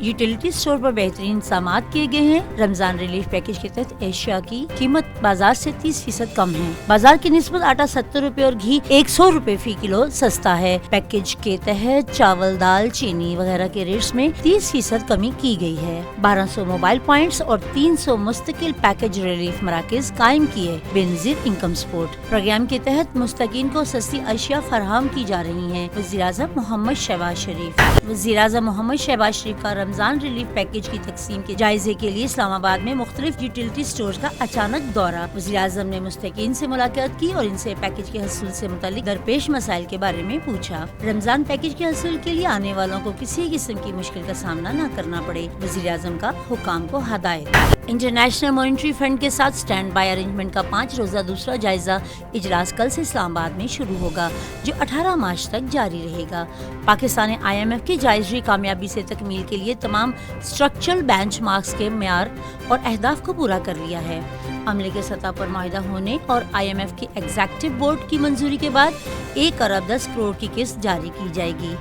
Utility store پر بہترین انتظامات کیے گئے ہیں۔ رمضان ریلیف پیکیج کے تحت ایشیا کی قیمت بازار سے 30% کم ہے۔ بازار کی نسبت آٹا 70 روپے اور گھی 100 روپے فی کلو سستا ہے۔ پیکیج کے تحت چاول، دال، چینی وغیرہ کے ریٹس میں 30% کمی کی گئی ہے۔ 1200 موبائل پوائنٹس اور 300 مستقل پیکیج ریلیف مراکز قائم کیے۔ بے نظیر انکم سپورٹ پروگرام کے تحت مستحقین کو سستی اشیاء فراہم کی جا رہی ہیں۔ وزیراعظم محمد شہباز شریف کا رمضان ریلیف پیکیج کی تقسیم کے جائزے کے لیے اسلام آباد میں مختلف یوٹیلیٹی اسٹورز کا اچانک دورہ۔ وزیراعظم نے مستحقین سے ملاقات کی اور ان سے پیکیج کے حصول سے متعلق درپیش مسائل کے بارے میں پوچھا۔ رمضان پیکیج کے حصول کے لیے آنے والوں کو کسی قسم کی مشکل کا سامنا نہ کرنا پڑے، وزیراعظم کا حکام کو ہدایت۔ انٹرنیشنل مانیٹری فنڈ کے ساتھ سٹینڈ بائی ارینجمنٹ کا 5 روزہ دوسرا جائزہ اجلاس کل سے اسلام آباد میں شروع ہوگا، جو 18 مارچ تک جاری رہے گا۔ پاکستان نے IMF کی جائزی کامیابی سے تکمیل کے لیے تمام اسٹرکچرل بینچ مارکس کے معیار اور اہداف کو پورا کر لیا ہے۔ عملے کے سطح پر معاہدہ ہونے اور IMF کی ایگزیکٹو بورڈ کی منظوری کے بعد 1 ارب 10 کروڑ کی قسط جاری کی جائے گی۔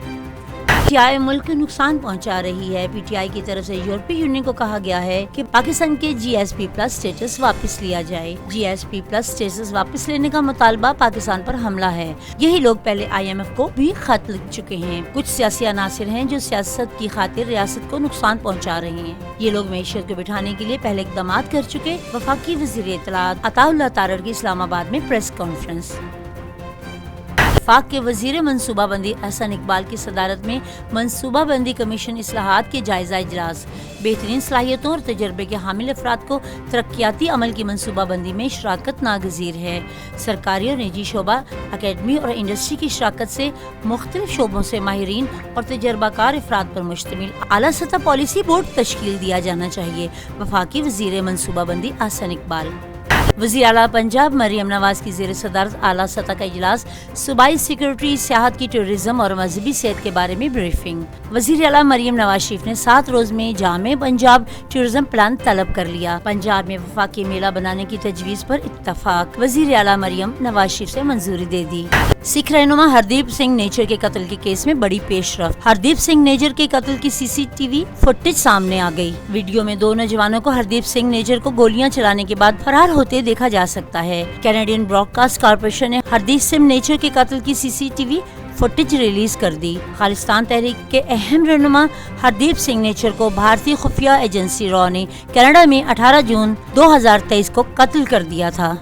PTI ملک کو نقصان پہنچا رہی ہے۔ PTI کی طرف سے یورپی یونین کو کہا گیا ہے کہ پاکستان کے GSP پلس اسٹیٹس واپس لیا جائے۔ GSP پلس اسٹیٹس واپس لینے کا مطالبہ پاکستان پر حملہ ہے۔ یہی لوگ پہلے IMF کو بھی خط لکھ چکے ہیں۔ کچھ سیاسی عناصر ہیں جو سیاست کی خاطر ریاست کو نقصان پہنچا رہے ہیں۔ یہ لوگ معیشت کو بٹھانے کے لیے پہلے اقدامات کر چکے۔ وفاقی وزیر اطلاعات عطا اللہ تارڑ کی اسلام آباد میں پریس کانفرنس۔ وفاق کے وزیر منصوبہ بندی احسن اقبال کی صدارت میں منصوبہ بندی کمیشن اصلاحات کے جائزہ اجلاس۔ بہترین صلاحیتوں اور تجربے کے حامل افراد کو ترقیاتی عمل کی منصوبہ بندی میں شراکت ناگزیر ہے۔ سرکاری اور نجی شعبہ، اکیڈمی اور انڈسٹری کی شراکت سے مختلف شعبوں سے ماہرین اور تجربہ کار افراد پر مشتمل اعلیٰ سطح پالیسی بورڈ تشکیل دیا جانا چاہیے۔ وفاقی وزیر منصوبہ بندی احسن اقبال۔ وزیر اعلیٰ پنجاب مریم نواز کی زیر صدارت اعلیٰ سطح کا اجلاس۔ صوبائی سیکرٹری سیاحت کی ٹورزم اور مذہبی صحت کے بارے میں بریفنگ۔ وزیر اعلیٰ مریم نواز شریف نے 7 روز میں جامع پنجاب ٹورزم پلان طلب کر لیا۔ پنجاب میں وفاقی میلہ بنانے کی تجویز پر اتفاق۔ وزیر اعلیٰ مریم نواز شریف سے منظوری دے دی۔ سکھ رہنما ہردیپ سنگھ نیجر کے قتل کے کیس میں بڑی پیش رفت۔ ہردیپ سنگھ نیجر کے قتل کی CCTV فوٹیج سامنے آ گئی۔ ویڈیو میں 2 نوجوانوں کو ہردیپ سنگھ نیجر کو گولیاں چلانے کے بعد فرار ہوتے دیکھا جا سکتا ہے۔ کینیڈین براڈ کاسٹ کارپوریشن نے ہردیپ سنگھ نیجر کے قتل کی CCTV فوٹیج ریلیز کر دی۔ خالصتان تحریک کے اہم رہنما ہردیپ سنگھ نیجر کو بھارتی خفیہ ایجنسی را نے کینیڈا میں 18 جون 2023 کو قتل کر دیا تھا۔